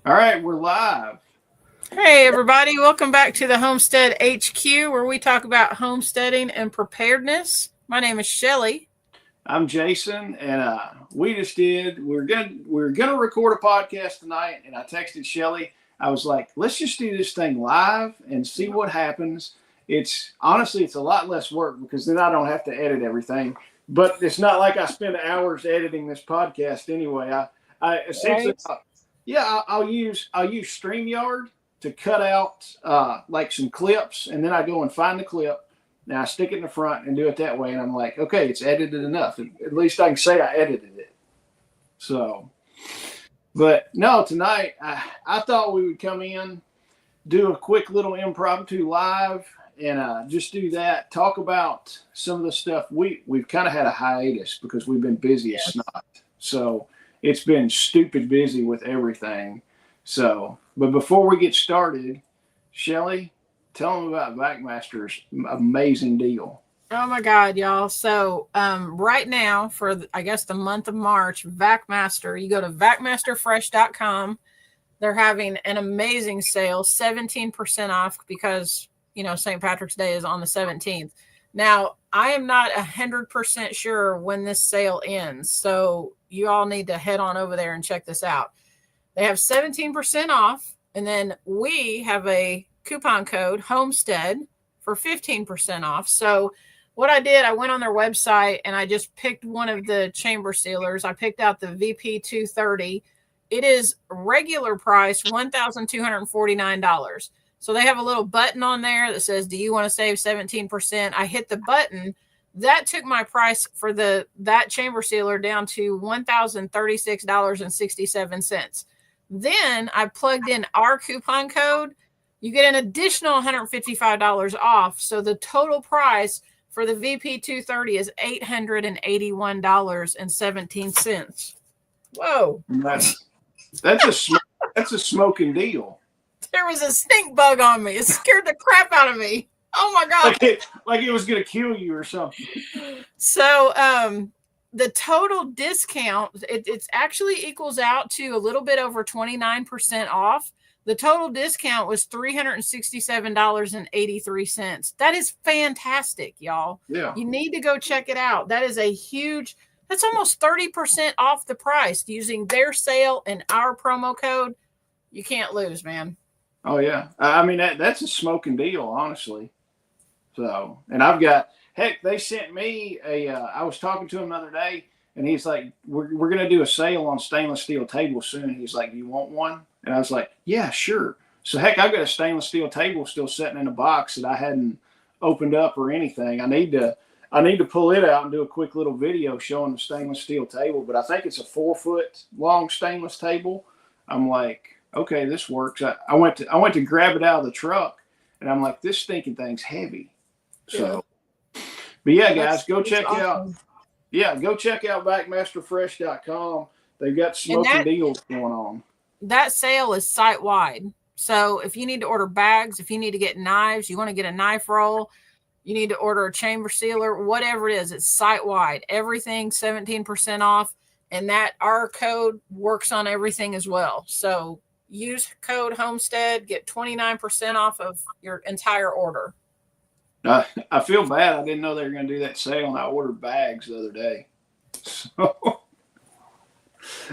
All right, we're live. Hey, everybody, welcome back to the Homestead HQ where we talk about homesteading and preparedness. My name is Shelly. I'm Jason, and we just did. We're gonna record a podcast tonight, and I texted Shelly. I was like, "Let's just do this thing live and see what happens." It's honestly, it's a lot less work because then I don't have to edit everything. But it's not like I spend hours editing this podcast anyway. I essentially, Right. yeah, I'll use StreamYard to cut out like some clips, and then I go and find the clip. Now I stick it in the front and do it that way, and I'm like, okay, it's edited enough. At least I can say I edited it. So, but no, tonight I thought we would come in, do a quick little impromptu live, and just do that. Talk about some of the stuff we've kind of had a hiatus because we've been busy as Yes. snot. So it's been stupid busy with everything. So, but before we get started, Shelly, tell them about Backmaster's amazing deal. Oh my God, y'all. So, right now for, I guess, the month of March, VacMaster, you go to vacmasterfresh.com. They're having an amazing sale, 17% off because, St. Patrick's Day is on the 17th. Now, I am not 100% sure when this sale ends. So you all need to head on over there and check this out. They have 17% off. And then we have a coupon code Homestead for 15% off. So what I did, I went on their website and I just picked one of the chamber sealers. I picked out the VP 230. It is regular price $1,249. So they have a little button on there that says, "Do you want to save 17%?" I hit the button. That took my price for that chamber sealer down to $1,036.67. Then I plugged in our coupon code. You get an additional $155 off. So the total price for the VP 230 is $881.17. Whoa. That's a smoking deal. There was a stink bug on me. It scared the crap out of me. Oh my God. Like it was gonna kill you or something. So the total discount, it's actually equals out to a little bit over 29% off. The total discount was $367.83. That is fantastic, y'all. Yeah. You need to go check it out. That is a huge, that's almost 30% off the price using their sale and our promo code. You can't lose, man. Oh yeah. I mean that's a smoking deal, honestly. So, and I've got heck, they sent me a. I was talking to him the other day, and he's like, "We're gonna do a sale on stainless steel tables soon." He's like, "Do you want one?" And I was like, "Yeah, sure." So heck, I've got a stainless steel table still sitting in a box that I hadn't opened up or anything. I need to pull it out and do a quick little video showing the stainless steel table. But I think it's a 4 foot long stainless table. I'm like, okay, this works. I went to grab it out of the truck, and I'm like, this stinking thing's heavy. So, but yeah, guys, go check out. Yeah, go check out backmasterfresh.com. They've got smoking deals going on. That sale is site wide. So if you need to order bags, if you need to get knives, you want to get a knife roll, you need to order a chamber sealer, whatever it is, it's site wide. Everything 17% off. And that our code works on everything as well. So use code Homestead, get 29% off of your entire order. I feel bad. I didn't know they were going to do that sale, and I ordered bags the other day.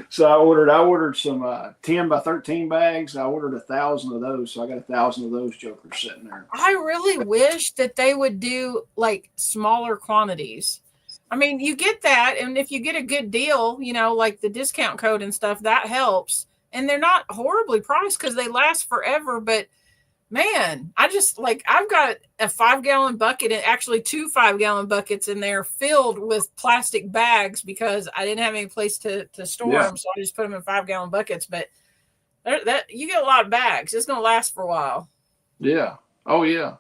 So I ordered some 10 by 13 bags. I ordered 1,000 of those, so I got 1,000 of those jokers sitting there. I really wish that they would do like smaller quantities. I mean, you get that, and if you get a good deal, like the discount code and stuff, that helps. And they're not horribly priced because they last forever. But man, I've got a 5-gallon bucket and actually 2 5-gallon buckets in there filled with plastic bags because I didn't have any place to store them. So I just put them in 5-gallon buckets. But that you get a lot of bags. It's going to last for a while. Yeah. Oh, yeah.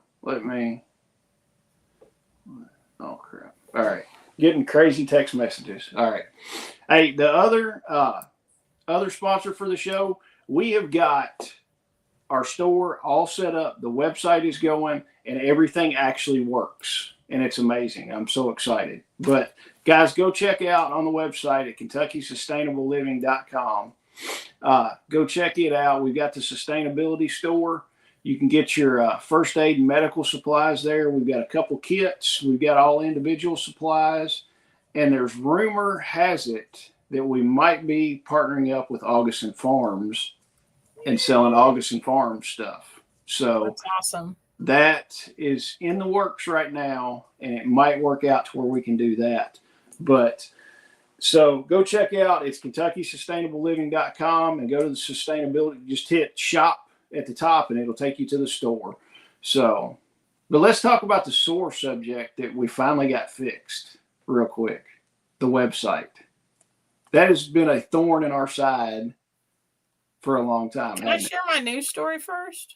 Oh, crap. All right. Getting crazy text messages. All right. Hey, the other sponsor for the show, we have got our store all set up. The website is going, and everything actually works, and it's amazing. I'm so excited. But guys, go check out on the website at KentuckySustainableLiving.com. Go check it out. We've got the sustainability store. You can get your first aid and medical supplies there. We've got a couple kits. We've got all individual supplies. And there's rumor has it that we might be partnering up with Augustin Farms and selling Augustin Farms stuff. So That's awesome. That is in the works right now, and it might work out to where we can do that. But so go check out, it's KentuckySustainableLiving.com, and go to the sustainability, just hit shop at the top and it'll take you to the store. So, but let's talk about the sore subject that we finally got fixed real quick. The website. That has been a thorn in our side for a long time. Can I share my news story first?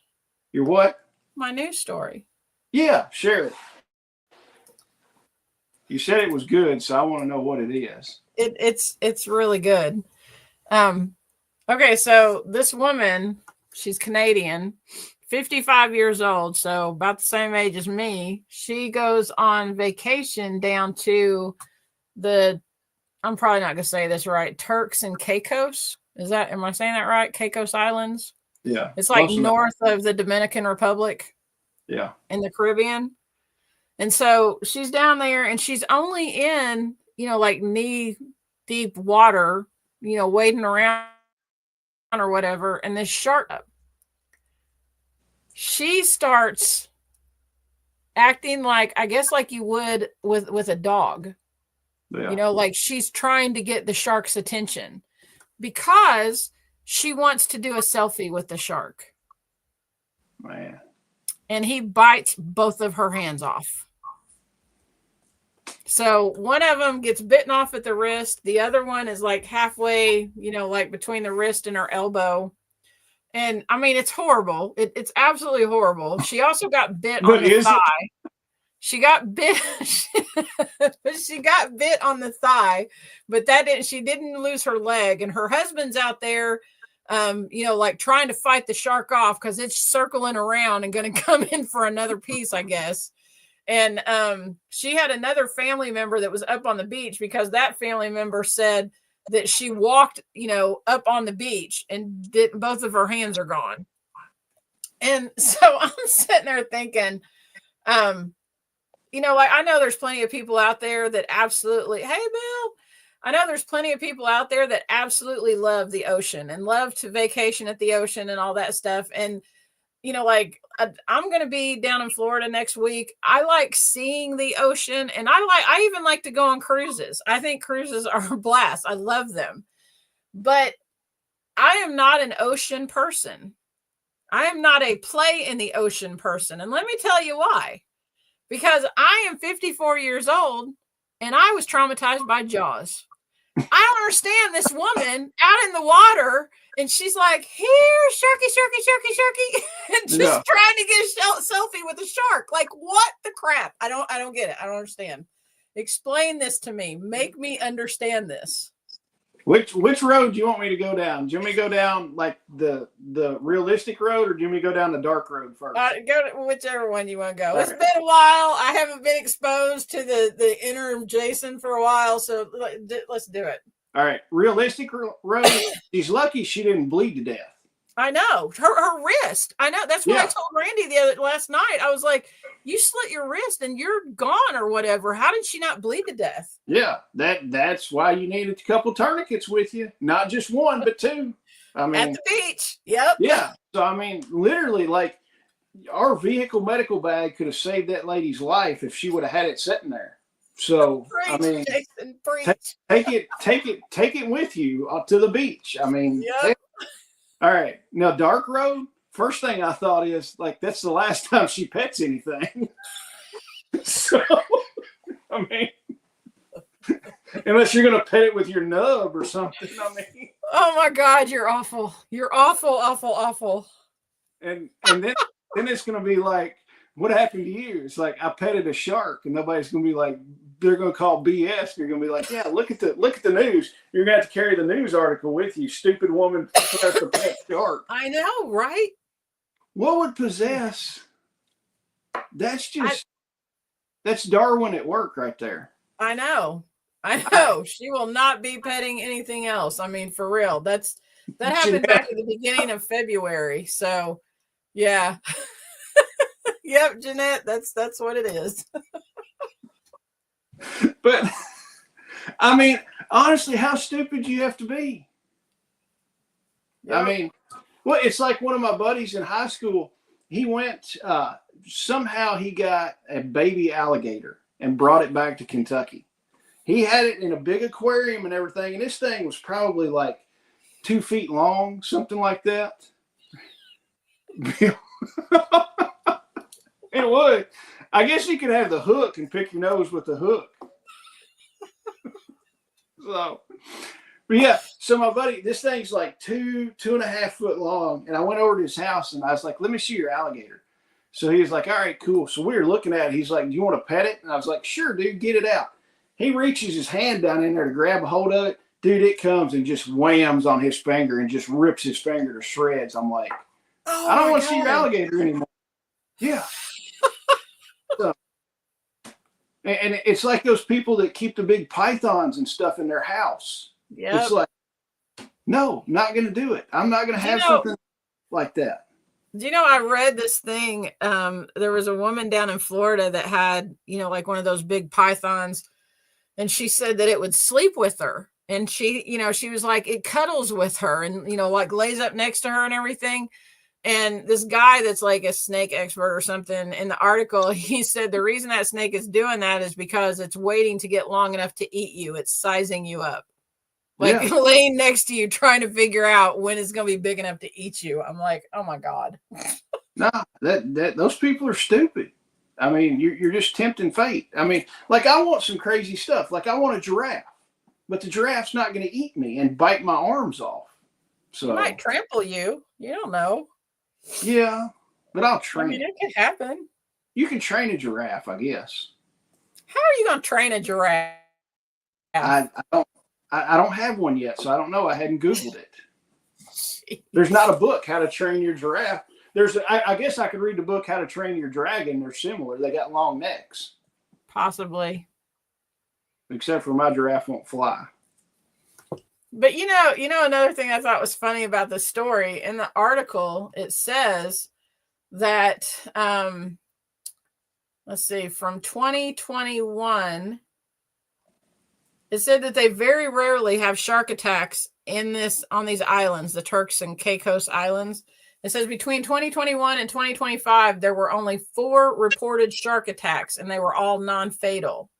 Your what? My news story. Yeah, share it. You said it was good, so I want to know what it is. It's really good. Okay, so this woman, she's Canadian, 55 years old, so about the same age as me. She goes on vacation down to I'm probably not gonna say this right, Turks and Caicos. Am I saying that right? Caicos Islands? Yeah. It's like north of the Dominican Republic. Yeah. In the Caribbean. And so she's down there and she's only in, like knee deep water, wading around or whatever. And this shark, she starts acting like, I guess, like you would with a dog. Yeah. Like she's trying to get the shark's attention because she wants to do a selfie with the shark. Man. And he bites both of her hands off. So one of them gets bitten off at the wrist. The other one is like halfway, like between the wrist and her elbow. And I mean, it's horrible. It's absolutely horrible. She also got bit on the thigh. She got bit. She got bit on the thigh, but she didn't lose her leg. And her husband's out there, like trying to fight the shark off because it's circling around and going to come in for another piece, I guess. And she had another family member that was up on the beach because that family member said that she walked, up on the beach and both of her hands are gone. And so I'm sitting there thinking, like I know there's plenty of people out there that absolutely, hey, Bill, I know there's plenty of people out there that absolutely love the ocean and love to vacation at the ocean and all that stuff. And, like I'm going to be down in Florida next week. I like seeing the ocean and I even like to go on cruises. I think cruises are a blast. I love them, but I am not an ocean person. I am not a play in the ocean person. And let me tell you why. Because I am 54 years old and I was traumatized by Jaws. I don't understand this woman out in the water and she's like, here, sharky, sharky, sharky, sharky, and just trying to get a selfie with a shark. Like, what the crap? I don't get it. I don't understand. Explain this to me. Make me understand this. Which road do you want me to go down? Do you want me to go down like the realistic road, or do you want me to go down the dark road first? Go to whichever one you want to go. It's been a while. I haven't been exposed to the interim Jason for a while, so let's do it. All right, realistic road. She's lucky she didn't bleed to death. I know her wrist. I know that's what I told Randy last night. I was like, "You slit your wrist and you're gone or whatever. How did she not bleed to death?" Yeah, that's why you need a couple tourniquets with you, not just one but two. I mean, at the beach. Yep. Yeah. So I mean, literally, like our vehicle medical bag could have saved that lady's life if she would have had it sitting there. So preach, I mean, Jason, take it with you to the beach. I mean. Yep. All right. Now, dark road, first thing I thought is, like, that's the last time she pets anything. So, I mean, unless you're going to pet it with your nub or something. I mean. Oh, my God, you're awful. You're awful, awful, awful. And then it's going to be like, what happened to you? It's like, I petted a shark, and nobody's going to be like, they're going to call BS. You're going to be like, yeah, look at the news. You're going to have to carry the news article with you. Stupid woman has a pet shark. I know, right? What would possess? That's Darwin at work right there. I know. She will not be petting anything else. I mean, for real. That's That happened back at the beginning of February. So, yeah. Yep, Jeanette, that's what it is. But I mean, honestly, how stupid do you have to be? Yep. I mean, well, it's like one of my buddies in high school. He went, somehow he got a baby alligator and brought it back to Kentucky. He had it in a big aquarium and everything. And this thing was probably like 2 feet long, something like that. It would. I guess you could have the hook and pick your nose with the hook. So, but yeah, so my buddy, this thing's like 2.5 foot long. And I went over to his house and I was like, let me see your alligator. So he was like, all right, cool. So we were looking at it. He's like, do you want to pet it? And I was like, sure, dude, get it out. He reaches his hand down in there to grab a hold of it. Dude, it comes and just whams on his finger and just rips his finger to shreds. I'm like, I don't want to see your alligator anymore. Yeah. So, and it's like those people that keep the big pythons and stuff in their house. Yeah. It's like, no, not going to do it. I'm not going to have something like that. Do you know, I read this thing. There was a woman down in Florida that had, like one of those big pythons. And she said that it would sleep with her. And she was like, it cuddles with her and, like lays up next to her and everything. And this guy that's like a snake expert or something in the article, he said the reason that snake is doing that is because it's waiting to get long enough to eat you. It's sizing you up. Like laying next to you, trying to figure out when it's going to be big enough to eat you. I'm like, oh my God. No, that those people are stupid. I mean, you're just tempting fate. I mean, like I want some crazy stuff. Like I want a giraffe, but the giraffe's not going to eat me and bite my arms off. So it might trample you. You don't know. Yeah, but I'll train. I mean, it could happen. You can train a giraffe, I guess. How are you going to train a giraffe? I don't have one yet, so I don't know. I hadn't Googled it. Jeez. There's not a book, How to Train Your Giraffe. I guess I could read the book, How to Train Your Dragon. They're similar. They got long necks. Possibly. Except for my giraffe won't fly. But another thing I thought was funny about the story in the article, it says that, let's see, from 2021, it said that they very rarely have shark attacks on these islands, the Turks and Caicos Islands. It says between 2021 and 2025, there were only 4 reported shark attacks, and they were all non-fatal.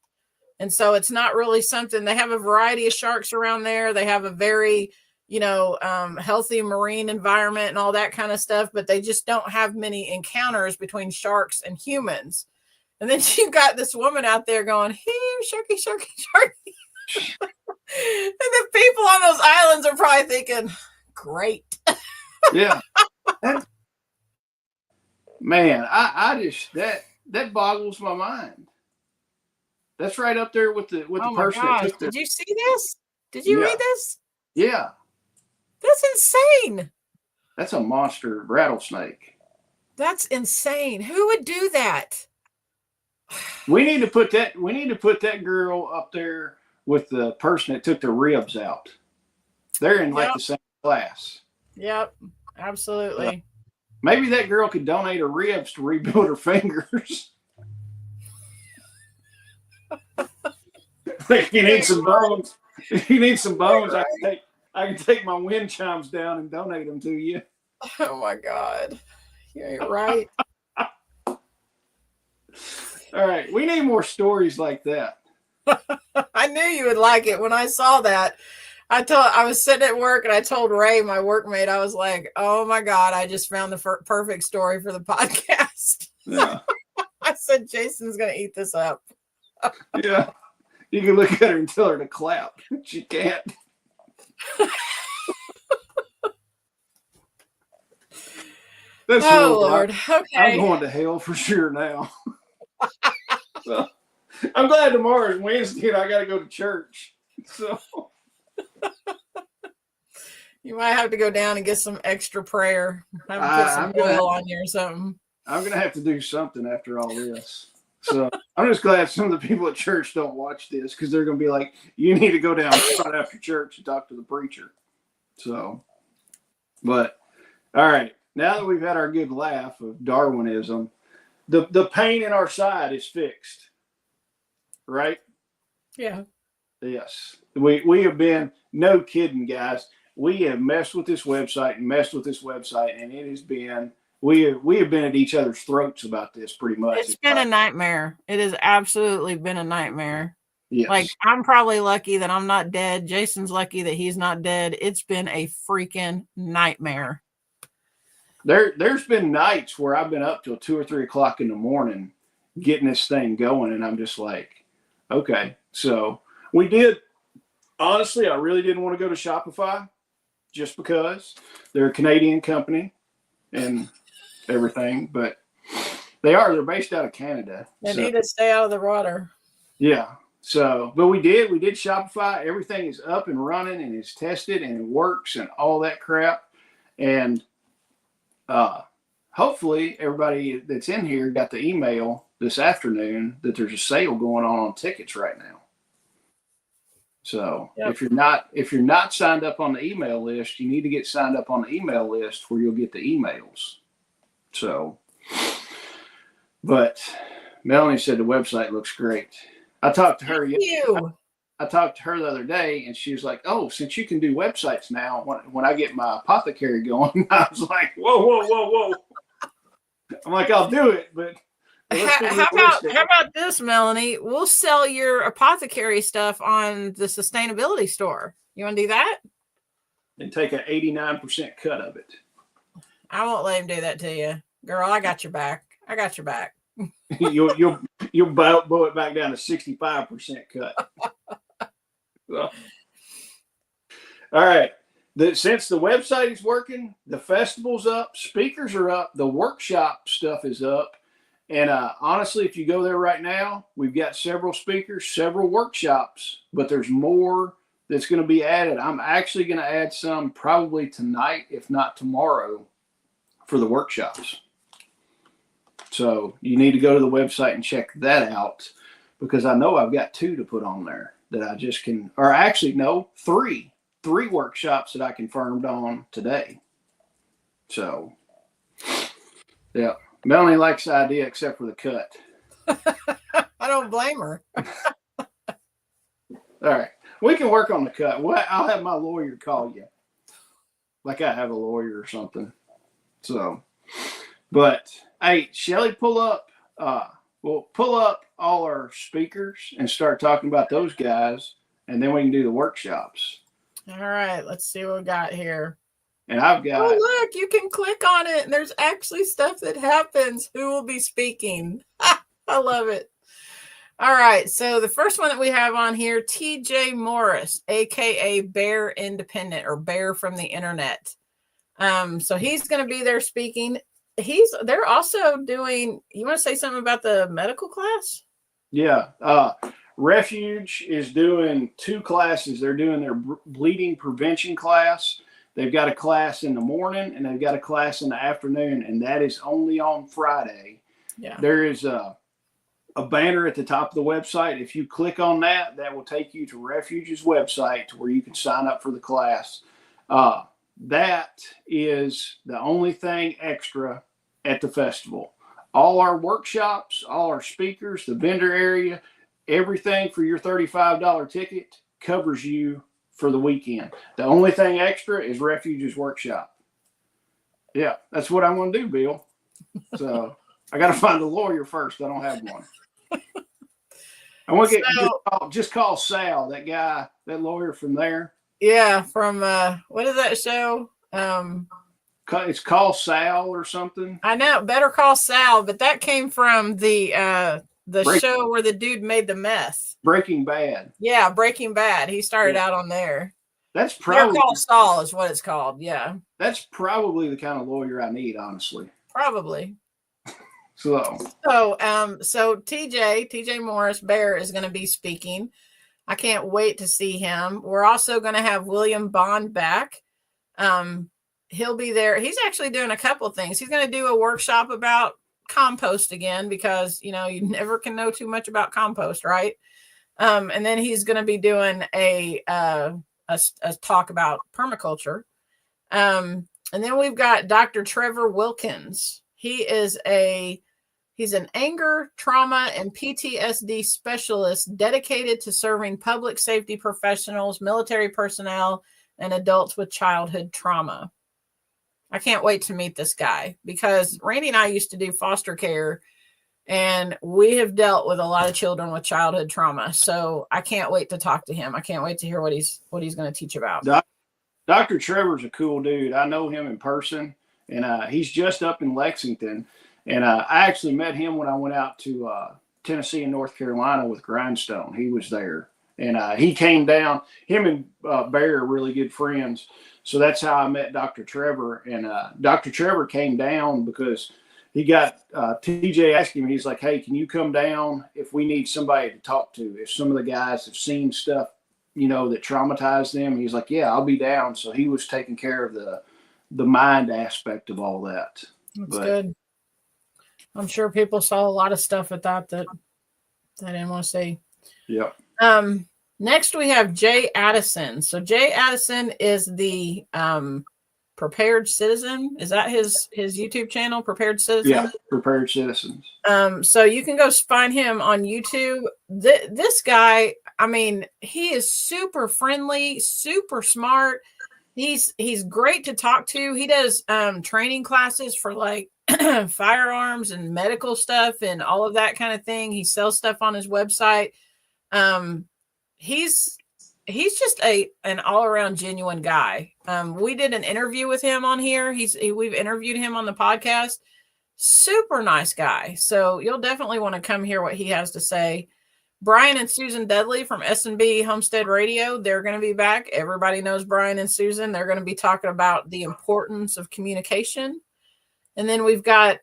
And so it's not really something. They have a variety of sharks around there. They have a very, healthy marine environment and all that kind of stuff, but they just don't have many encounters between sharks and humans. And then you got this woman out there going, hey, sharky, sharky, sharky. And the people on those islands are probably thinking, great. Yeah. Man, I just, that boggles my mind. That's right up there with the person that took Did you see this? Did you read this? Yeah. That's insane. That's a monster rattlesnake. That's insane. Who would do that? We need to put that girl up there with the person that took the ribs out. They're in like the same class. Yep, absolutely. Maybe that girl could donate her ribs to rebuild her fingers. If you need some bones, I can take my wind chimes down and donate them to you. Oh my God. You're right. All right. We need more stories like that. I knew you would like it. When I saw that, I was sitting at work and I told Ray, my workmate, I was like, oh my God, I just found the perfect story for the podcast. Yeah. I said, Jason's going to eat this up. Yeah. You can look at her and tell her to clap. She can't. That's Lord. Okay. I'm going to hell for sure now. So, I'm glad tomorrow is Wednesday and I got to go to church. So you might have to go down and get some extra prayer. Put some oil on you or something. I'm going to have to do something after all this. So I'm just glad some of the people at church don't watch this because they're going to be like, you need to go down right after church and talk to the preacher. So But all right, now that we've had our good laugh of Darwinism, the pain in our side is fixed, right? Yeah. Yes, we have been, no kidding, guys. We have messed with this website and messed with this website, and it has been, we have been at each other's throats about this pretty much. It's been a nightmare. It has absolutely been a nightmare. Yes. Like, I'm probably lucky that I'm not dead. Jason's lucky that he's not dead. It's been a freaking nightmare. There's been nights where I've been up till 2 or 3 o'clock in the morning getting this thing going, and I'm just like, okay. So we did. Honestly, I really didn't want to go to Shopify just because they're a Canadian company and everything, but they're based out of Canada. They need to stay out of the water. Yeah. So, but we did Shopify. Everything is up and running and it's tested and it works and all that crap. And hopefully everybody that's in here got the email this afternoon that there's a sale going on tickets right now. So if you're not signed up on the email list, you need to get signed up on the email list where you'll get the emails. So, but Melanie said the website looks great. I talked to her. I talked to her the other day, and she was like, "Oh, since you can do websites now, when I get my apothecary going," I was like, "Whoa!" I'm like, "I'll do it, but." How about this, Melanie? We'll sell your apothecary stuff on the sustainability store. You want to do that? And take an 89% cut of it. I won't let him do that to you, girl. I got your back. You'll blow it back down to 65% cut. So, all right. Since the website is working, the festival's up, speakers are up, the workshop stuff is up. And honestly, if you go there right now, we've got several speakers, several workshops, but there's more that's going to be added. I'm actually going to add some probably tonight, if not tomorrow, for the workshops. So you need to go to the website and check that out, because I know I've got 2 to put on there that I just can, or actually, no, 3 workshops that I confirmed on today. So, yeah. Melanie likes the idea except for the cut. I don't blame her. All right. We can work on the cut. I'll have my lawyer call you. Like I have a lawyer or something. So, but hey, Shelly, pull up all our speakers and start talking about those guys, and then we can do the workshops. All right. Let's see what we got here. And I've got. Oh, look, you can click on it, and there's actually stuff that happens. Who will be speaking? I love it. All right. So the first one that we have on here, TJ Morris, aka Bear Independent, or Bear from the Internet. So he's going to be there speaking. They're also doing. You want to say something about the medical class? Yeah. Refuge is doing 2 classes. They're doing their bleeding prevention class. They've got a class in the morning and they've got a class in the afternoon, and that is only on Friday. Yeah. There is a banner at the top of the website. If you click on that, that will take you to Refuge's website where you can sign up for the class. That is the only thing extra at the festival. All our workshops, all our speakers, the vendor area, everything for your $35 ticket covers you for the weekend. The only thing extra is Refuge's workshop. Yeah, that's what I want to do, Bill. So I got to find a lawyer first. I don't have one. I want to just call Sal, that guy, that lawyer from there. Yeah, from what is that show? It's called Sal or something. I know, Better Call Sal, but that came from the show where the dude made the mess. Breaking Bad. Yeah, Breaking Bad. He started out on there. That's probably Better Call Saul is what it's called. Yeah. That's probably the kind of lawyer I need, honestly. Probably. So TJ Morris Bear is going to be speaking. I can't wait to see him. We're also going to have William Bond back. He'll be there. He's actually doing a couple of things. He's going to do a workshop about compost again, because you never can know too much about compost, right? And then he's going to be doing a talk about permaculture. And then we've got Dr. Trevor Wilkins. He's an anger, trauma, and PTSD specialist dedicated to serving public safety professionals, military personnel, and adults with childhood trauma. I can't wait to meet this guy because Randy and I used to do foster care, and we have dealt with a lot of children with childhood trauma. So I can't wait to talk to him. I can't wait to hear what he's going to teach about. Dr. Trevor's a cool dude. I know him in person, and he's just up in Lexington. And I actually met him when I went out to Tennessee and North Carolina with Grindstone. He was there. And he came down. Him and Bear are really good friends. So that's how I met Dr. Trevor. And Dr. Trevor came down because he got TJ asking him, he's like, hey, can you come down if we need somebody to talk to? If some of the guys have seen stuff, you know, that traumatized them. He's like, yeah, I'll be down. So he was taking care of the mind aspect of all that. That's good. I'm sure people saw a lot of stuff at that I didn't want to see. Yep. Next we have Jay Addison. So Jay Addison is the Prepared Citizen. Is that his YouTube channel, Prepared Citizen? Yeah, Prepared Citizens. So you can go find him on YouTube. This guy, I mean, he is super friendly, super smart. He's great to talk to. He does training classes for like firearms and medical stuff and all of that kind of thing. He sells stuff on his website. He's just an all-around genuine guy. We did an interview with him on here. We've interviewed him on the podcast. Super nice guy. So you'll definitely want to come hear what he has to say. Brian and Susan Dudley from S&B Homestead Radio, they're going to be back. Everybody knows Brian and Susan. They're going to be talking about the importance of communication. And then we've got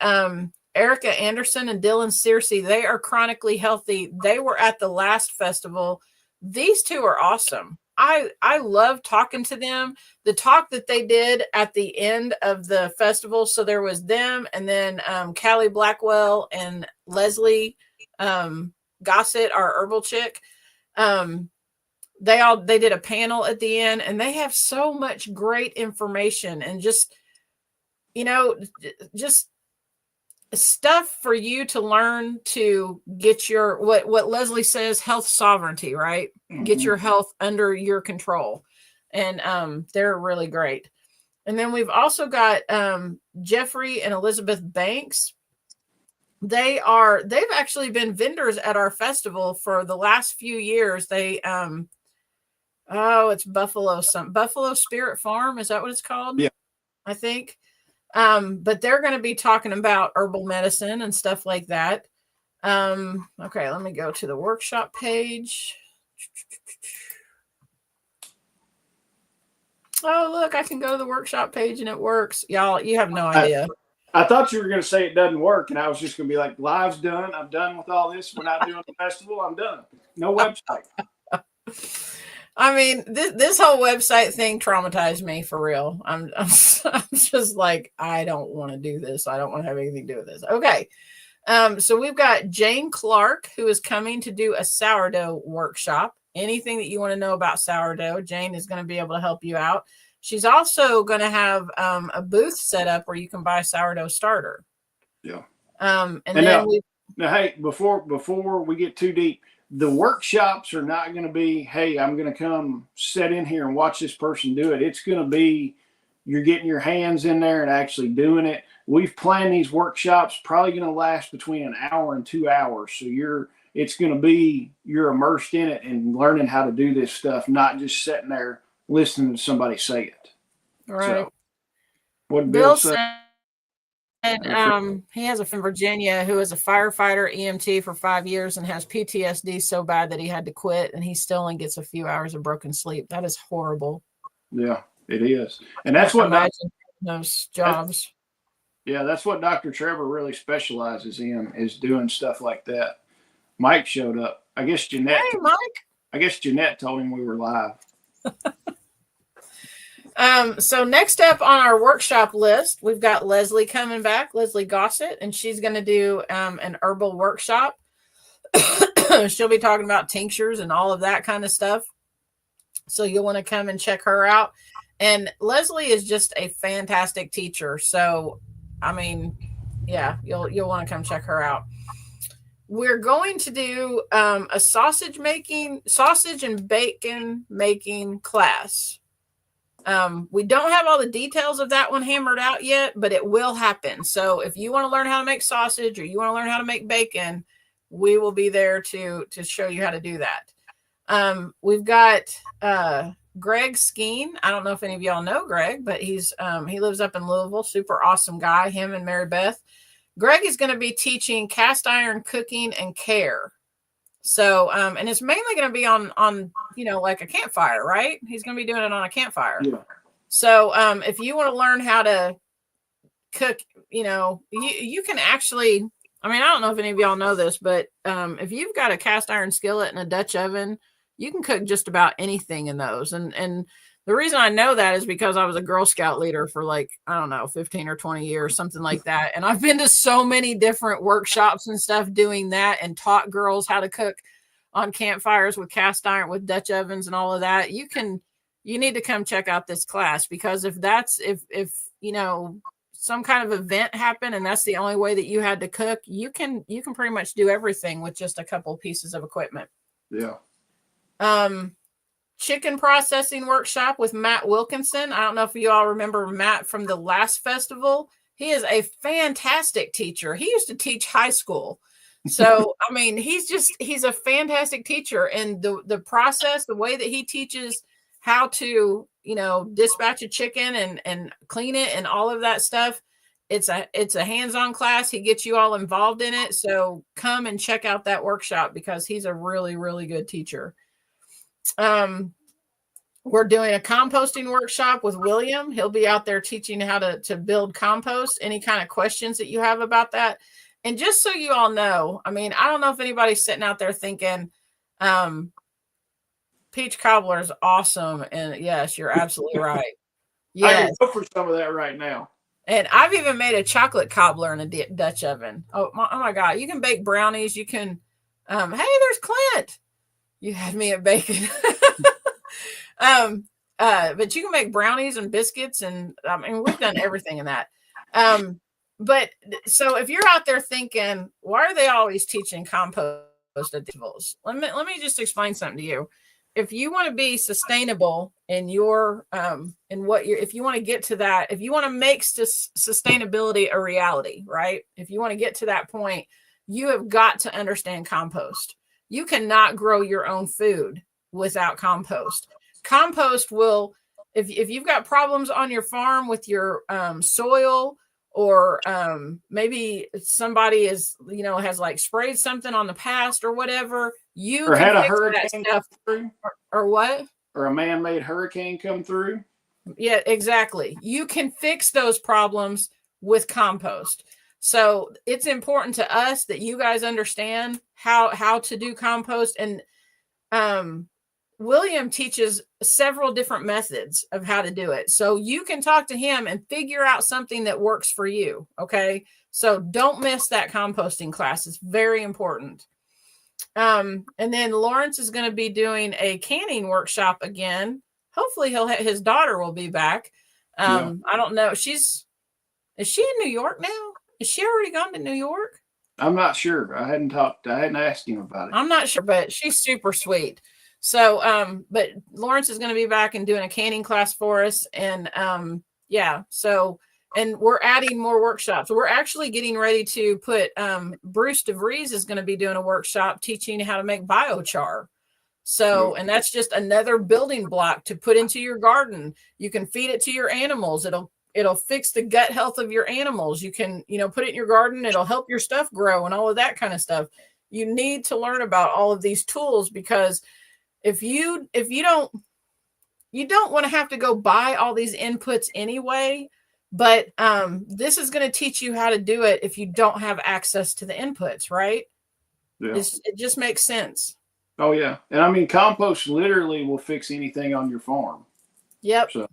Erica Anderson and Dylan Searcy. They are chronically healthy. They were at the last festival. These two are awesome. I love talking to them. The talk that they did at the end of the festival. So there was them and then Callie Blackwell and Leslie Gossett, our herbal chick. They did a panel at the end, and they have so much great information and just, you know, just stuff for you to learn to get your, what Leslie says, health sovereignty, right? Mm-hmm. Get your health under your control. And they're really great. And then we've also got Jeffrey and Elizabeth Banks. They've actually been vendors at our festival for the last few years. They, it's Buffalo Spirit Farm. Is that what it's called? Yeah, I think. But they're going to be talking about herbal medicine and stuff like that. Okay, let me go to the workshop page. Oh, look, I can go to the workshop page and it works. Y'all, you have no idea. I thought you were going to say it doesn't work, and I was just going to be like, live's done. I'm done with all this. We're not doing the festival. I'm done. No website. I mean, this whole website thing traumatized me for real. I'm just like, I don't want to do this. I don't want to have anything to do with this. Okay. So we've got Jane Clark, who is coming to do a sourdough workshop. Anything that you want to know about sourdough, Jane is going to be able to help you out. She's also going to have a booth set up where you can buy sourdough starter. Yeah. And then now, hey, before we get too deep, the workshops are not going to be, hey, I'm going to come sit in here and watch this person do it. It's going to be, you're getting your hands in there and actually doing it. We've planned these workshops probably going to last between an hour and 2 hours. So it's going to be, you're immersed in it and learning how to do this stuff, not just sitting there listening to somebody say it. Right. So, what Bill said. And he has a friend in Virginia who is a firefighter EMT for 5 years and has PTSD so bad that he had to quit, and he still only gets a few hours of broken sleep. That is horrible. Yeah, it is. And that's what those jobs. That's what Dr. Trevor really specializes in, is doing stuff like that. Mike showed up. I guess Jeanette. Hey, Mike. I guess Jeanette told him we were live. So next up on our workshop list, we've got Leslie coming back, Leslie Gossett, and she's going to do an herbal workshop. She'll be talking about tinctures and all of that kind of stuff. So you'll want to come and check her out. And Leslie is just a fantastic teacher. So, I mean, yeah, you'll want to come check her out. We're going to do a sausage and bacon making class. We don't have all the details of that one hammered out yet, but it will happen. So if you want to learn how to make sausage or you want to learn how to make bacon, we will be there to show you how to do that. We've got Greg Skeen. I don't know if any of y'all know Greg, but he lives up in Louisville. Super awesome guy. Him and Mary Beth. Greg is going to be teaching cast iron cooking and care. So, and it's mainly going to be on, like a campfire, right? He's going to be doing it on a campfire. Yeah. So, if you want to learn how to cook, you can actually, I mean, I don't know if any of y'all know this, but, if you've got a cast iron skillet and a Dutch oven, you can cook just about anything in those. And the reason I know that is because I was a Girl Scout leader for 15 or 20 years, something like that. And I've been to so many different workshops and stuff doing that and taught girls how to cook on campfires with cast iron, with Dutch ovens and all of that. You need to come check out this class, because if some kind of event happened and that's the only way that you had to cook, you can pretty much do everything with just a couple pieces of equipment. Yeah. Chicken processing workshop with Matt Wilkinson. I don't know if you all remember Matt from the last festival. He is a fantastic teacher. He used to teach high school. So, I mean, he's a fantastic teacher. And the process, the way that he teaches how to, dispatch a chicken and clean it and all of that stuff, it's a hands-on class. He gets you all involved in it. So come and check out that workshop, because he's a really, really good teacher. We're doing a composting workshop with William. He'll be out there teaching how to build compost. Any kind of questions that you have about that. And just so you all know, I mean, I don't know if anybody's sitting out there thinking, peach cobbler is awesome. And yes, you're absolutely right. Yes. I can go for some of that right now. And I've even made a chocolate cobbler in a Dutch oven. Oh my God. You can bake brownies. You can, hey, there's Clint. You had me at bacon. But you can make brownies and biscuits, and I mean, we've done everything in that. But so if you're out there thinking, why are they always teaching compost at festivals? Let me just explain something to you. If you want to be sustainable in your, if you want to get to that, if you want to make sustainability a reality, right? If you want to get to that point, you have got to understand compost. You cannot grow your own food without compost. Compost will, if you've got problems on your farm with your soil, or maybe somebody has sprayed something on the past or whatever, you or can had a fix hurricane that stuff. through, or what? or a man-made hurricane come through. Yeah, exactly. You can fix those problems with compost. So it's important to us that you guys understand how to do compost. And William teaches several different methods of how to do it. So you can talk to him and figure out something that works for you. Okay. So don't miss that composting class. It's very important. And then Lawrence is going to be doing a canning workshop again. Hopefully his daughter will be back. I don't know. Is she in New York now? Is she already gone to New York? I'm not sure. I hadn't asked him about it. I'm not sure, but she's super sweet. So, but Lawrence is going to be back and doing a canning class for us. And, and we're adding more workshops. We're actually getting ready to put, Bruce DeVries is going to be doing a workshop teaching how to make biochar. So, and that's just another building block to put into your garden. You can feed it to your animals. It'll fix the gut health of your animals. You can, put it in your garden. It'll help your stuff grow and all of that kind of stuff. You need to learn about all of these tools, because if you don't want to have to go buy all these inputs anyway, but this is going to teach you how to do it if you don't have access to the inputs, right? Yeah. It just makes sense. Oh yeah. And I mean, compost literally will fix anything on your farm. Yep. So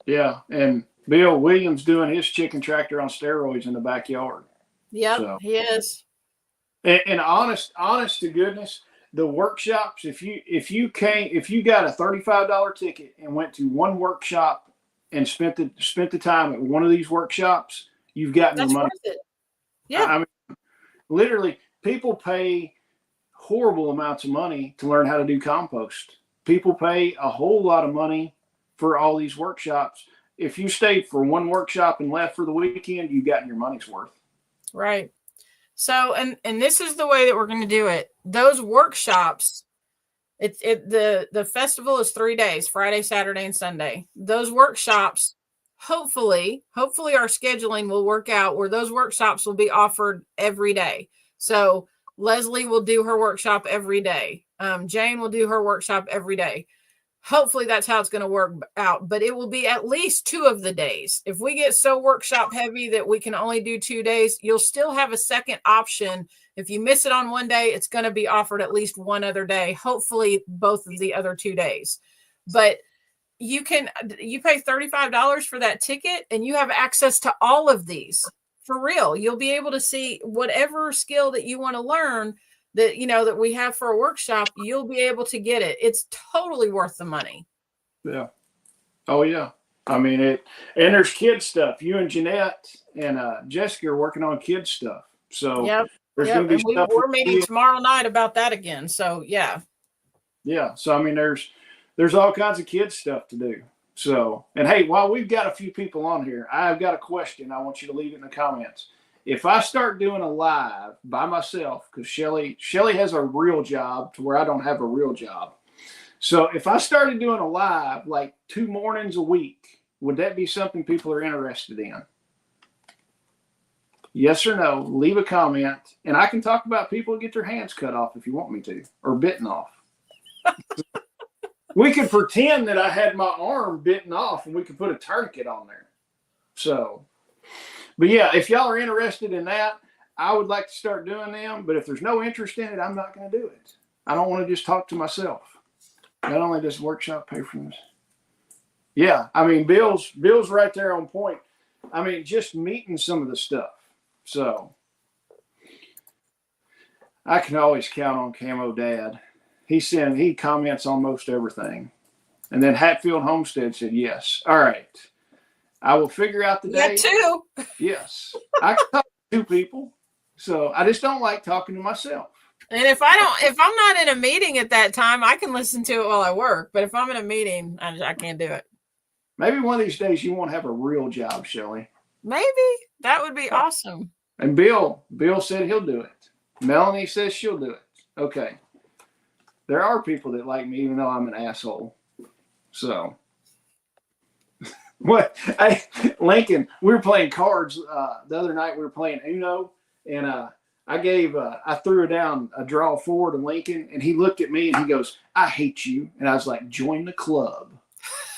yeah. And Bill Williams doing his chicken tractor on steroids in the backyard. Yep, so, he is. And honest to goodness, the workshops, if you got a $35 ticket and went to one workshop and spent the time at one of these workshops, you've gotten That's your money. worth it. Yeah. I mean, literally, people pay horrible amounts of money to learn how to do compost. People pay a whole lot of money for all these workshops. If you stayed for one workshop and left for the weekend, you've gotten your money's worth. Right. So, and this is the way that we're going to do it. Those workshops, the festival is 3 days, Friday, Saturday, and Sunday. Those workshops, hopefully our scheduling will work out where those workshops will be offered every day. So Leslie will do her workshop every day. Jane will do her workshop every day. Hopefully that's how it's going to work out, but it will be at least 2 of the days. If we get so workshop heavy that we can only do 2 days, you'll still have a second option. If you miss it on one day, it's going to be offered at least one other day, hopefully both of the other 2 days. But you pay $35 for that ticket and you have access to all of these for real. You'll be able to see whatever skill that you want to learn that we have for a workshop, you'll be able to get it. It's totally worth the money. Yeah. Oh yeah. I mean and there's kid stuff. You and Jeanette and Jessica are working on kid stuff. So there's going to be stuff. We're meeting tomorrow night about that again. So yeah. Yeah. So I mean, there's all kinds of kid stuff to do. So, and hey, while we've got a few people on here, I've got a question. I want you to leave it in the comments. If I start doing a live by myself, because Shelly has a real job to where I don't have a real job. So if I started doing a live like 2 mornings a week, would that be something people are interested in? Yes or no? Leave a comment. And I can talk about people who get their hands cut off if you want me to, or bitten off. We could pretend that I had my arm bitten off and we could put a tourniquet on there. So... But yeah, if y'all are interested in that, I would like to start doing them. But if there's no interest in it, I'm not going to do it. I don't want to just talk to myself. Not only does workshop pay for this. Yeah, I mean, Bill's right there on point. I mean, just meeting some of the stuff. So I can always count on Camo Dad. He comments on most everything. And then Hatfield Homestead said yes. All right. I will figure out the day. Yeah, 2. Yes. I can talk to 2 people. So I just don't like talking to myself. And if I'm not in a meeting at that time, I can listen to it while I work. But if I'm in a meeting, I can't do it. Maybe one of these days you won't have a real job, Shelly. Maybe. That would be awesome. And Bill said he'll do it. Melanie says she'll do it. Okay. There are people that like me, even though I'm an asshole. So... What? Hey, Lincoln, we were playing cards the other night. We were playing Uno, and I threw down a draw 4 to Lincoln, and he looked at me and he goes, "I hate you." And I was like, "Join the club."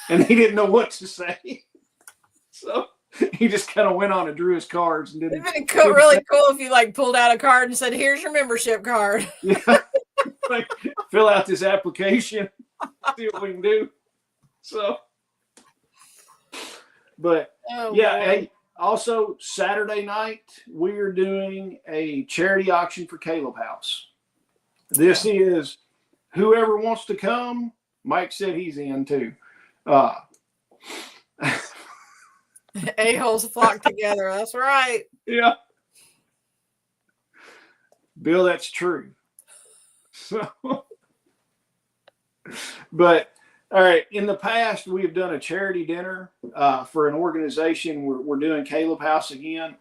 And he didn't know what to say. So he just kind of went on and drew his cards and didn't. It'd been really cool if you pulled out a card and said, "Here's your membership card." Yeah. Fill out this application, see what we can do. So. But hey, also Saturday night, we are doing a charity auction for Caleb House. This is whoever wants to come. Mike said he's in too. A-holes flock together. That's right. Yeah. Bill, that's true. So, but all right. In the past, we have done a charity dinner for an organization. We're doing Caleb House again.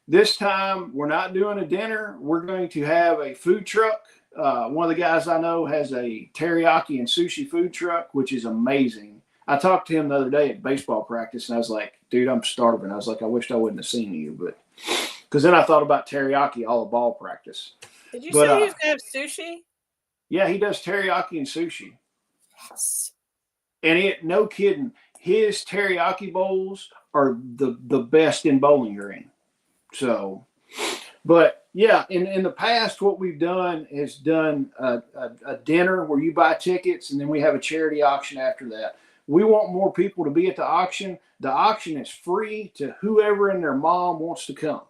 This time, we're not doing a dinner. We're going to have a food truck. One of the guys I know has a teriyaki and sushi food truck, which is amazing. I talked to him the other day at baseball practice, and I was like, "Dude, I'm starving." I was like, "I wished I wouldn't have seen you," but because then I thought about teriyaki all of ball practice. Did you say he was going to have sushi? Yeah, he does teriyaki and sushi. Yes. And no kidding, his teriyaki bowls are the best in Bowling Green. So, but yeah, in the past, what we've done is done a dinner where you buy tickets, and then we have a charity auction after that. We want more people to be at the auction. The auction is free to whoever and their mom wants to come,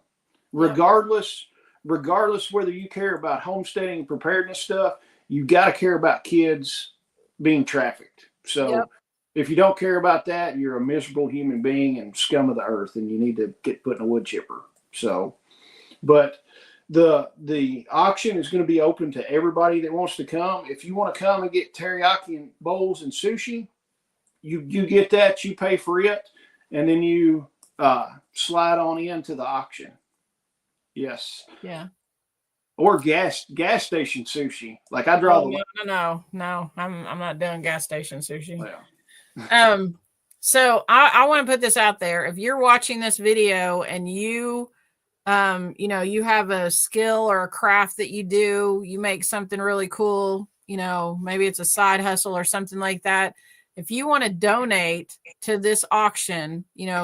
regardless whether you care about homesteading and preparedness stuff. you got to care about kids being trafficked. So Yep. if you don't care about that, you're a miserable human being and scum of the earth, and you need to get put in a wood chipper. So, but the auction is going to be open to everybody that wants to come. If you want to come and get teriyaki and bowls and sushi, you get that. You pay for it, and then you slide on into the auction. Yes. Yeah. Or gas station sushi. Like I draw the No. I'm not doing gas station sushi. well, So I want to put this out there. If you're watching this video and you you have a skill or a craft that you do, you make something really cool, maybe it's a side hustle or something like that. If you want to donate to this auction,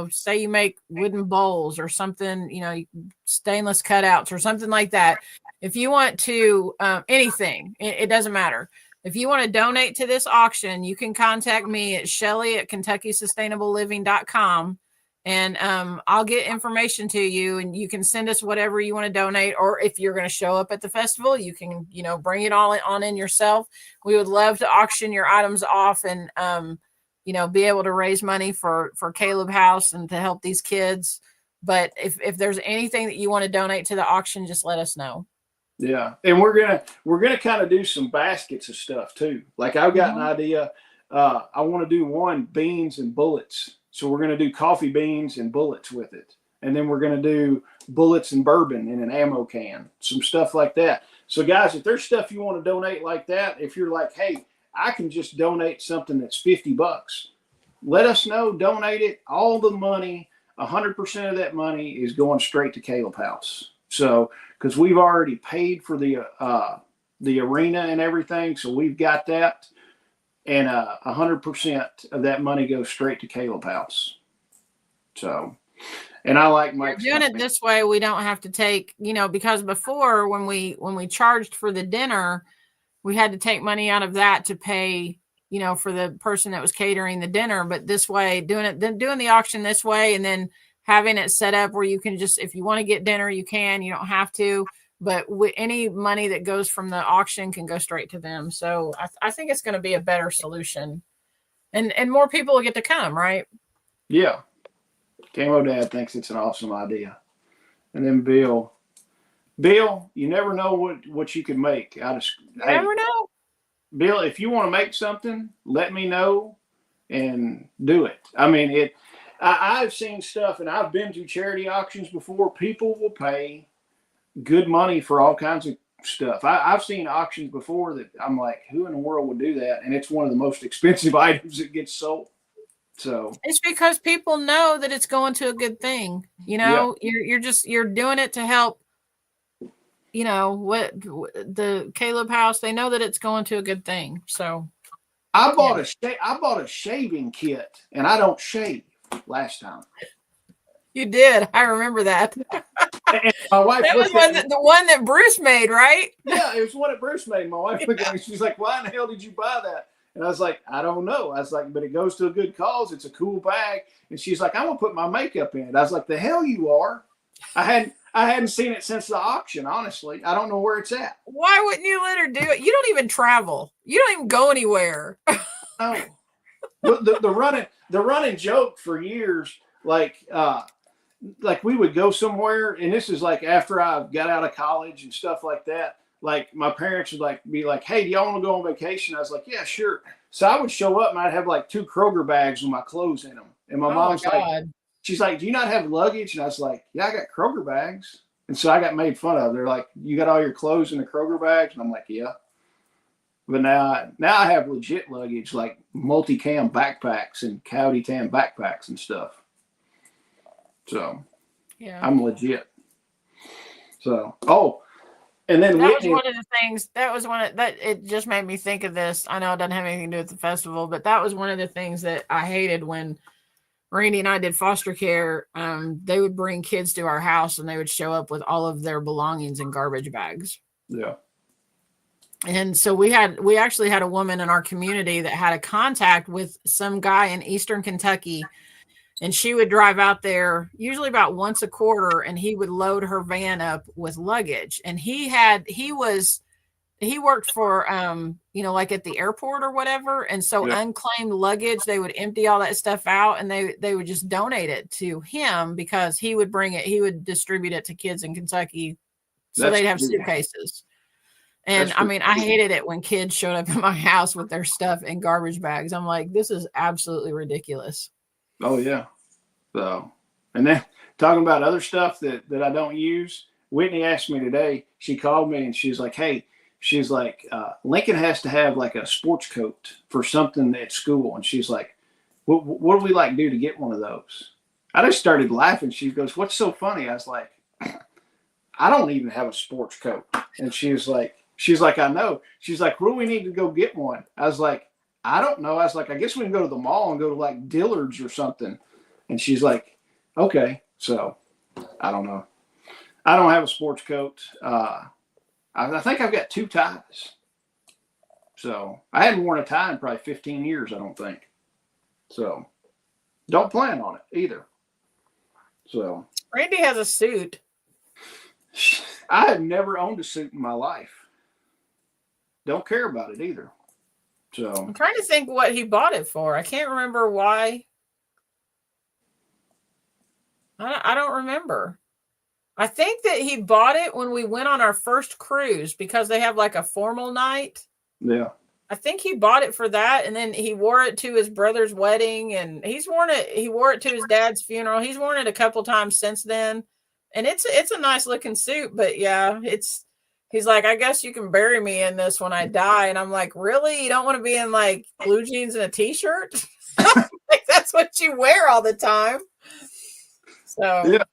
say you make wooden bowls or something, stainless cutouts or something like that. If you want to, anything, it doesn't matter. If you want to donate to this auction, you can contact me at Shelly@KentuckySustainableLiving.com. And I'll get information to you, and you can send us whatever you want to donate. Or if you're going to show up at the festival, you can, bring it all on in yourself. We would love to auction your items off and, be able to raise money for Caleb House and to help these kids. But if there's anything that you want to donate to the auction, just let us know. Yeah, and we're gonna kind of do some baskets of stuff too. Like I've got an idea. I want to do one beans and bullets. So we're going to do coffee beans and bullets with it. And then we're going to do bullets and bourbon in an ammo can, some stuff like that. So guys, if there's stuff you want to donate like that, if you're like, hey, I can just donate something that's $50, let us know, donate it. All the money, 100% of that money is going straight to Caleb House. So, because we've already paid for the arena and everything. So we've got that. And 100% of that money goes straight to Caleb House. So, and I like Mike's doing it this way. We don't have to take, because before when we charged for the dinner, we had to take money out of that to pay, for the person that was catering the dinner. But this way, doing the auction this way, and then having it set up where you can just, if you want to get dinner, you can. You don't have to. But any money that goes from the auction can go straight to them. So I think it's going to be a better solution, and more people will get to come, right? Yeah, Camo Dad thinks it's an awesome idea. And then Bill, you never know what you can make. Never know. Bill, if you want to make something, let me know and do it. I mean, I've seen stuff, and I've been to charity auctions before. People will pay good money for all kinds of stuff. I've seen auctions before that I'm like, who in the world would do that? And it's one of the most expensive items that gets sold. So it's because people know that it's going to a good thing. You're doing it to help. What the Caleb House, they know that it's going to a good thing. So I bought a shaving kit, and I don't shave last time. You did. I remember that. And my wife that was the one that Bruce made, right? Yeah, it was one that Bruce made. My wife looked at me. She's like, "Why in the hell did you buy that?" And I was like, "I don't know." I was like, "But it goes to a good cause. It's a cool bag." And she's like, "I'm gonna put my makeup in it." I was like, "The hell you are!" I hadn't seen it since the auction. Honestly, I don't know where it's at. Why wouldn't you let her do it? You don't even travel. You don't even go anywhere. No. The running joke for years, like we would go somewhere, and this is like after I got out of college and stuff like that. Like my parents would be like, "Hey, do y'all want to go on vacation?" I was like, "Yeah, sure." So I would show up, and I'd have like 2 Kroger bags with my clothes in them. And my mom's like, she's like, "Do you not have luggage?" And I was like, "Yeah, I got Kroger bags." And so I got made fun of. They're like, "You got all your clothes in the Kroger bags?" And I'm like, "Yeah." But now I have legit luggage, like multi-cam backpacks and Coyote Tan backpacks and stuff. So yeah, I'm legit. So, and then that was one of the things. That was that it just made me think of this. I know it doesn't have anything to do with the festival, but that was one of the things that I hated when Randy and I did foster care. They would bring kids to our house, and they would show up with all of their belongings in garbage bags. Yeah. And so we actually had a woman in our community that had a contact with some guy in Eastern Kentucky, and she would drive out there usually about once a quarter, and he would load her van up with luggage. And he was he worked for like at the airport or whatever, and so Yeah, unclaimed luggage, they would empty all that stuff out and they would just donate it to him because he would distribute it to kids in Kentucky so that's they'd have cool. suitcases. And That's I pretty mean, I cool. hated it when kids showed up in my house with their stuff in garbage bags. I'm like, this is absolutely ridiculous. Oh yeah. So, and then talking about other stuff that I don't use. Whitney asked me today. She called me and she's like, "Hey, she's like, Lincoln has to have like a sports coat for something at school." And she's like, what do we like do to get one of those?" I just started laughing. She goes, "What's so funny?" I was like, "I don't even have a sports coat." And she's like, "I know." She's like, "Where do we need to go get one?" I was like, "I don't know." I was like, "I guess we can go to the mall and go to like Dillard's or something." And she's like, "Okay." So I don't know. I don't have a sports coat. I think I've got 2 ties. So I hadn't worn a tie in probably 15 years, I don't think. So don't plan on it either. So Randy has a suit. I have never owned a suit in my life. Don't care about it either. So I'm trying to think what he bought it for. I can't remember why. I don't remember. I think that he bought it when we went on our first cruise because they have like a formal night. yeah. I think he bought it for that, and then he wore it to his brother's wedding, and he's worn it. He wore it to his dad's funeral. He's worn it a couple times since then, and it's a nice looking suit. But yeah, he's like, I guess you can bury me in this when I die, and I'm like, really? You don't want to be in like blue jeans and a t-shirt? Like that's what you wear all the time. So Yeah.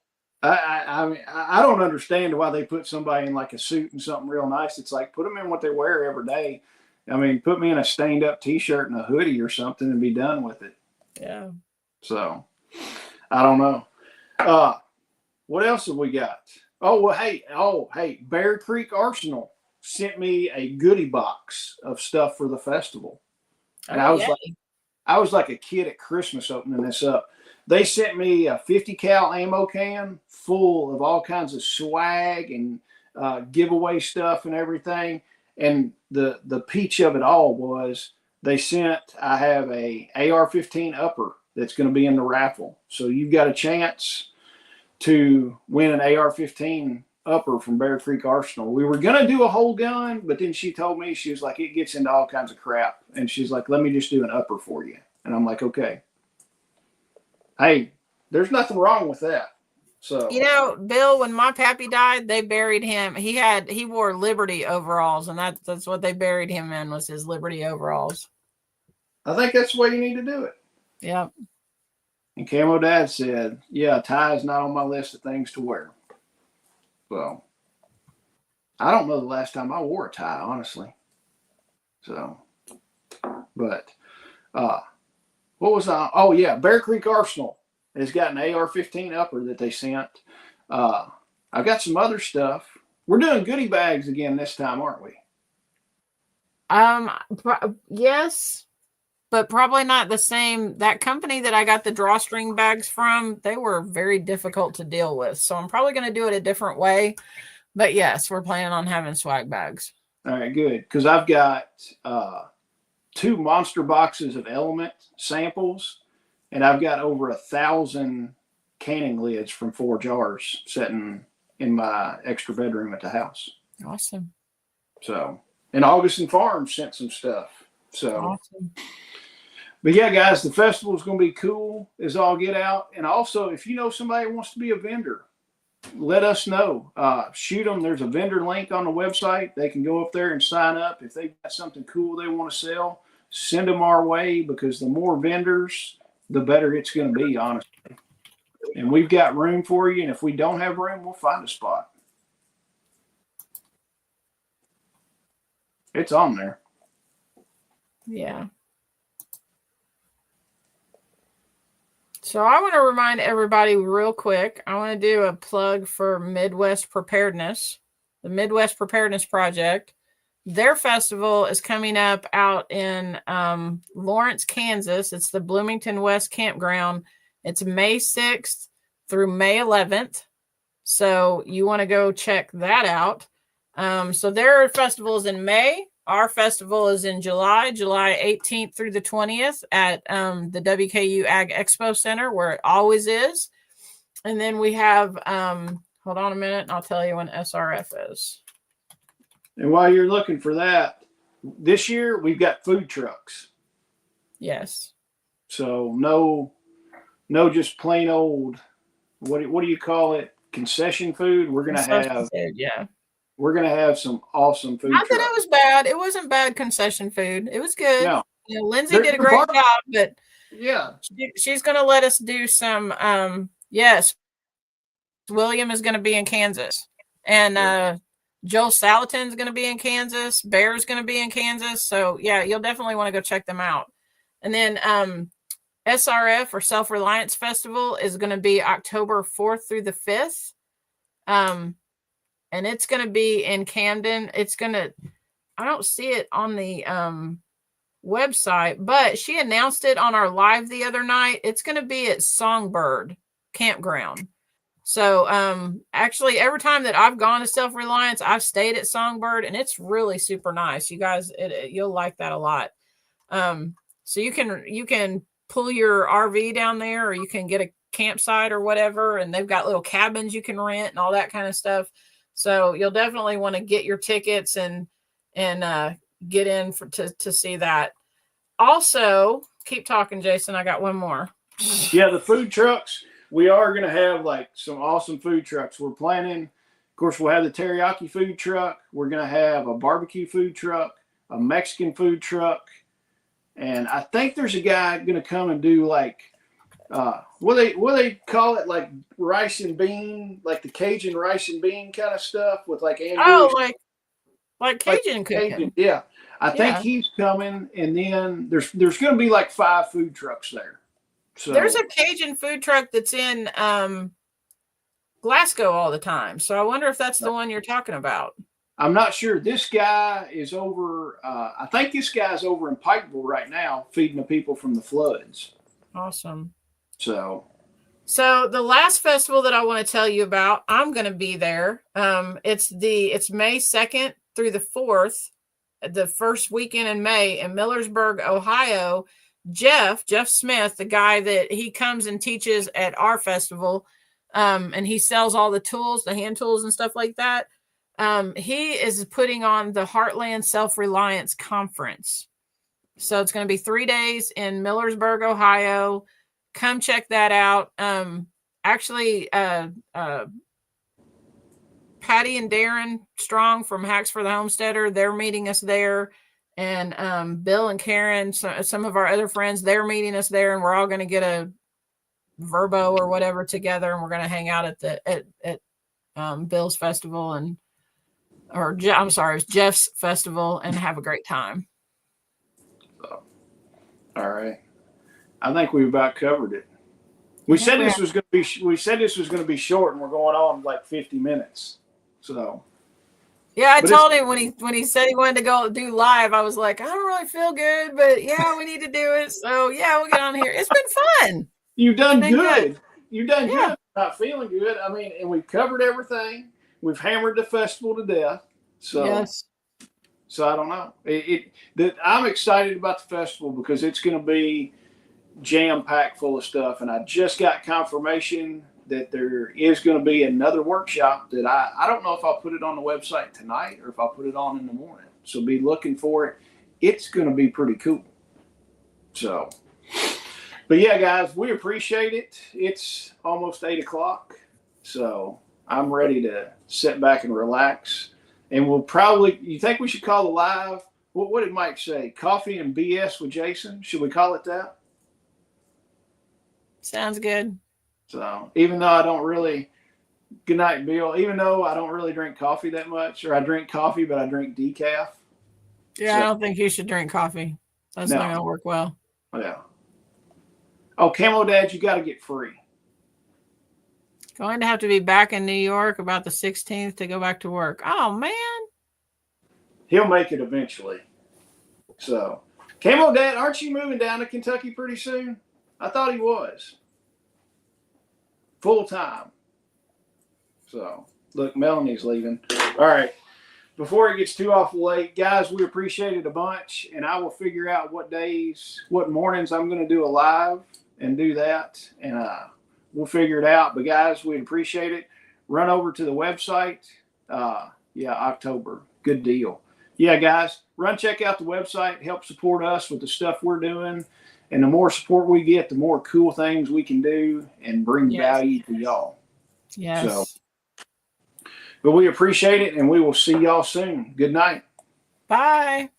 I mean, I don't understand why they put somebody in like a suit and something real nice. It's like put them in what they wear every day. I mean, put me in a stained up T-shirt and a hoodie or something and be done with it. yeah. So I don't know. Uh, what else have we got? Oh, hey, Bear Creek Arsenal sent me a goodie box of stuff for the festival, and Oh yeah. I was like a kid at Christmas opening this up. They sent me a 50 cal ammo can full of all kinds of swag and giveaway stuff and everything. And the peach of it all was I have a AR-15 upper that's going to be in the raffle. So you've got a chance to win an AR-15 upper from Bear Creek Arsenal. We were going to do a whole gun, but then she told me, she was like, it gets into all kinds of crap. And she's like, let me just do an upper for you. And I'm like, okay. Hey, there's nothing wrong with that. So Bill, when my pappy died, they buried him. He wore Liberty overalls, and that's what they buried him in, was his Liberty overalls. I think that's the way you need to do it. Yeah. And Camo Dad said, yeah, a tie is not on my list of things to wear. So I don't know the last time I wore a tie, honestly. So, but what was I? Oh yeah, Bear Creek Arsenal has got an AR-15 upper that they sent. I've got some other stuff. We're doing goodie bags again this time, aren't we? Yes, but probably not the same. That company that I got the drawstring bags from, they were very difficult to deal with. So I'm probably going to do it a different way. But yes, we're planning on having swag bags. All right, good. Because I've got 2 monster boxes of Element samples, and I've got over 1,000 canning lids from 4 jars sitting in my extra bedroom at the house. Awesome. So, and Augustin Farms sent some stuff. So, awesome. But yeah, guys, the festival is going to be cool as all get out. And also, if you know somebody who wants to be a vendor, let us know. Shoot them. There's a vendor link on the website. They can go up there and sign up. If they've got something cool they want to sell, send them our way, because the more vendors, the better it's going to be, honestly. And we've got room for you. And if we don't have room, we'll find a spot. It's on there. Yeah. So I want to remind everybody real quick. I want to do a plug for Midwest Preparedness, the Midwest Preparedness Project. Their festival is coming up out in Lawrence, Kansas. It's the Bloomington West Campground. It's May 6th through May 11th. So you want to go check that out. So their festival is in May. Our festival is in July 18th through the 20th at the WKU Ag Expo Center, where it always is. And then we have, hold on a minute, and I'll tell you when SRF is. And while you're looking for that, this year we've got food trucks. Yes. So no just plain old, what do you call it? Concession food. We're gonna have food, yeah. We're gonna have some awesome food. Not trucks. that it was bad. It wasn't bad concession food. It was good. No. You know, Lindsay did a great job, but yeah, she's gonna let us do some. Yes, William is gonna be in Kansas, and Joel Salatin's gonna be in Kansas. Bear's gonna be in Kansas. So yeah, you'll definitely want to go check them out. And then SRF or Self Reliance Festival is going to be October 4th through the 5th. And it's going to be in Camden. I don't see it on the website, but she announced it on our live the other night. It's going to be at Songbird Campground. So actually every time that I've gone to Self Reliance, I've stayed at Songbird, and it's really super nice. You guys, you'll like that a lot. So you can pull your RV down there, or you can get a campsite or whatever, and they've got little cabins you can rent and all that kind of stuff. So you'll definitely want to get your tickets and get in to see that. Also, keep talking, Jason. I got one more. Yeah, the food trucks. We are going to have like some awesome food trucks. We're planning, of course, we'll have the teriyaki food truck. We're going to have a barbecue food truck, a Mexican food truck. And I think there's a guy going to come and do like, what they call it, like rice and bean, like the Cajun rice and bean kind of stuff with like andouille. Oh, like Cajun cooking. Cajun, yeah. I think he's coming, and then there's going to be like 5 food trucks there. So there's a Cajun food truck that's in Glasgow all the time. So I wonder if that's the one you're talking about. I'm not sure. This guy is over, I think this guy's over in Pikeville right now feeding the people from the floods. Awesome. So the last festival that I want to tell you about, I'm going to be there. It's May 2nd through the 4th, the first weekend in May in Millersburg, Ohio. Jeff Smith, the guy that he comes and teaches at our festival, and he sells all the tools, the hand tools and stuff like that. He is putting on the Heartland Self-Reliance Conference. So it's going to be 3 days in Millersburg, Ohio. Come check that out. Actually, Patty and Darren Strong from Hacks for the Homesteader, they're meeting us there. And Bill and Karen, some of our other friends, they're meeting us there, and we're all going to get a Verbo or whatever together, and we're going to hang out at Bill's festival it's Jeff's festival, and have a great time. All right. I think we've about covered it. We said this was going to be short, and we're going on like 50 minutes. So yeah, I told him when he said he wanted to go do live, I was like, I don't really feel good, but yeah, we need to do it. So yeah, we'll get on here. It's been fun. You've done good. You've done good. Not feeling good. I mean, and we've covered everything. We've hammered the festival to death. So yes. So I don't know. I'm excited about the festival because it's going to be jam-packed full of stuff, and I just got confirmation that there is going to be another workshop that I don't know if I'll put it on the website tonight or if I'll put it on in the morning. So be looking for it. It's going to be pretty cool. So, but yeah, guys, we appreciate it. It's almost 8 o'clock. So I'm ready to sit back and relax. And we'll probably, you think we should call the live? What did Mike say? Coffee and BS with Jason? Should we call it that? Sounds good. So even though I don't really, good night, Bill, even though I don't really drink coffee that much, or I drink coffee, but I drink decaf. Yeah, so, I don't think you should drink coffee. That's not going to work well. Yeah. Oh, Camo Dad, you got to get free. Going to have to be back in New York about the 16th to go back to work. Oh, man. He'll make it eventually. So, Camo Dad, aren't you moving down to Kentucky pretty soon? I thought he was. Full time. So, look, Melanie's leaving. All right. before it gets too awful late, guys, we appreciate it a bunch, and I will figure out what days, what mornings I'm going to do a live and do that, and we'll figure it out. But guys, we appreciate it. Run over to the website. Yeah, October. Good deal. Yeah, guys, run check out the website. Help support us with the stuff we're doing. And the more support we get, the more cool things we can do and bring value to y'all. Yes. So, but we appreciate it, and we will see y'all soon. Good night. Bye.